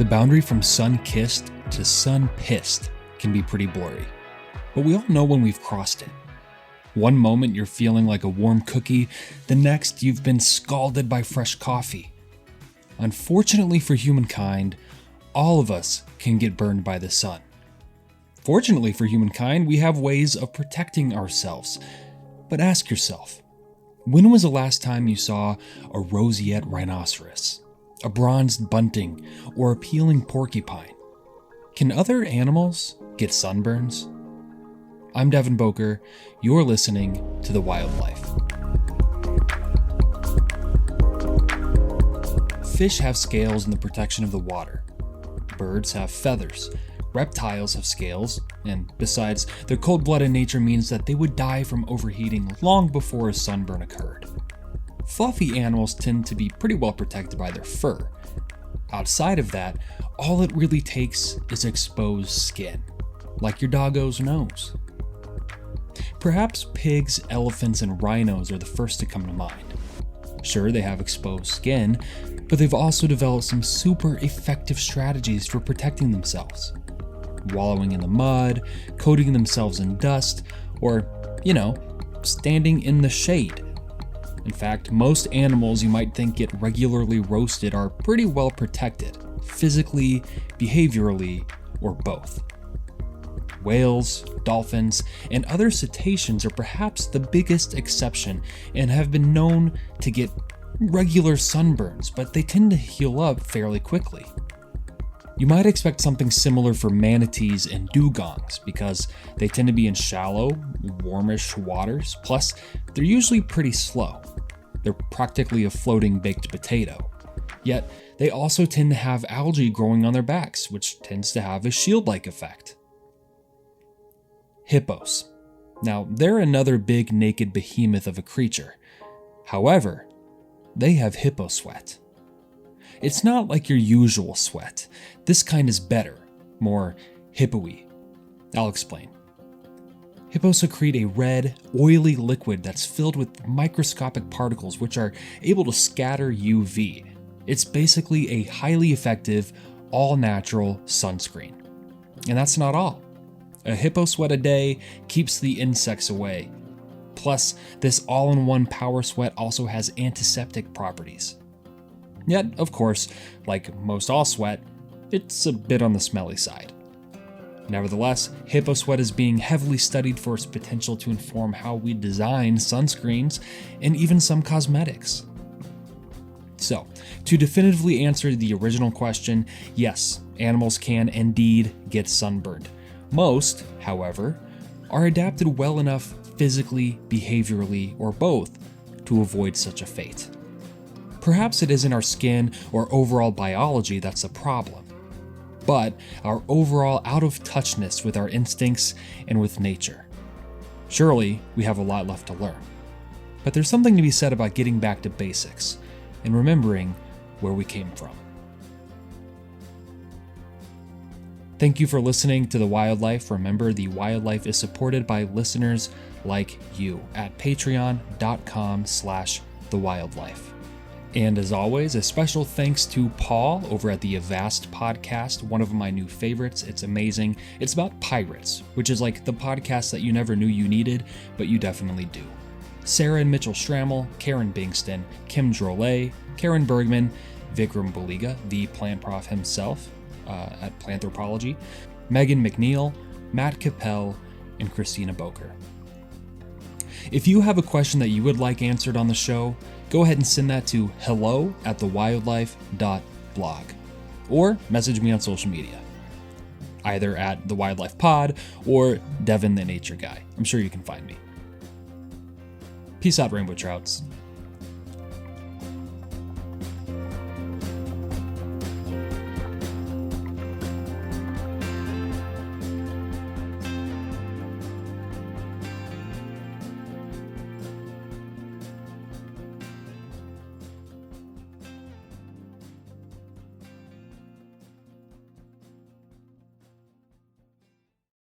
boundary from sun-kissed to sun-pissed can be pretty blurry, but we all know when we've crossed it. One moment you're feeling like a warm cookie, the next you've been scalded by fresh coffee. Unfortunately for humankind, all of us can get burned by the sun. Fortunately for humankind, we have ways of protecting ourselves. But ask yourself, when was the last time you saw a roseate rhinoceros, a bronzed bunting, or a peeling porcupine? Can other animals get sunburns? I'm Devin Boker. You're listening to The Wildlife. Fish have scales in the protection of the water. Birds have feathers. Reptiles have scales, and besides, their cold-blooded nature means that they would die from overheating long before a sunburn occurred. Fluffy animals tend to be pretty well protected by their fur. Outside of that, all it really takes is exposed skin, like your doggo's nose. Perhaps pigs, elephants, and rhinos are the first to come to mind. Sure, they have exposed skin, but they've also developed some super effective strategies for protecting themselves. Wallowing in the mud, coating themselves in dust, or, standing in the shade. In fact, most animals you might think get regularly roasted are pretty well protected, physically, behaviorally, or both. Whales, dolphins, and other cetaceans are perhaps the biggest exception and have been known to get regular sunburns, but they tend to heal up fairly quickly. You might expect something similar for manatees and dugongs because they tend to be in shallow, warmish waters, plus they're usually pretty slow. They're practically a floating baked potato. Yet, they also tend to have algae growing on their backs, which tends to have a shield-like effect. Hippos. Now, they're another big naked behemoth of a creature. However, they have hippo sweat. It's not like your usual sweat. This kind is better, more hippo-y. I'll explain. Hippos secrete a red, oily liquid that's filled with microscopic particles which are able to scatter UV. It's basically a highly effective, all-natural sunscreen. And that's not all. A hippo sweat a day keeps the insects away. Plus, this all-in-one power sweat also has antiseptic properties. Yet, of course, like most all sweat, it's a bit on the smelly side. Nevertheless, hippo sweat is being heavily studied for its potential to inform how we design sunscreens and even some cosmetics. So, to definitively answer the original question, yes, animals can indeed get sunburned. Most, however, are adapted well enough physically, behaviorally, or both to avoid such a fate. Perhaps it isn't our skin or overall biology that's the problem, but our overall out-of-touchness with our instincts and with nature. Surely, we have a lot left to learn, but there's something to be said about getting back to basics and remembering where we came from. Thank you for listening to The Wildlife. Remember, The Wildlife is supported by listeners like you at patreon.com/thewildlife. And as always, a special thanks to Paul over at the Avast podcast, one of my new favorites. It's amazing. It's about pirates, which is like the podcast that you never knew you needed, but you definitely do. Sarah and Mitchell Strammel, Karen Bingston, Kim Drolet, Karen Bergman, Vikram Buliga, the plant prof himself at Planthropology, Megan McNeil, Matt Capel, and Christina Boker. If you have a question that you would like answered on the show, go ahead and send that to hello@thewildlife.blog or message me on social media, either at The Wildlife Pod or Devin the Nature Guy. I'm sure you can find me. Peace out, rainbow trouts.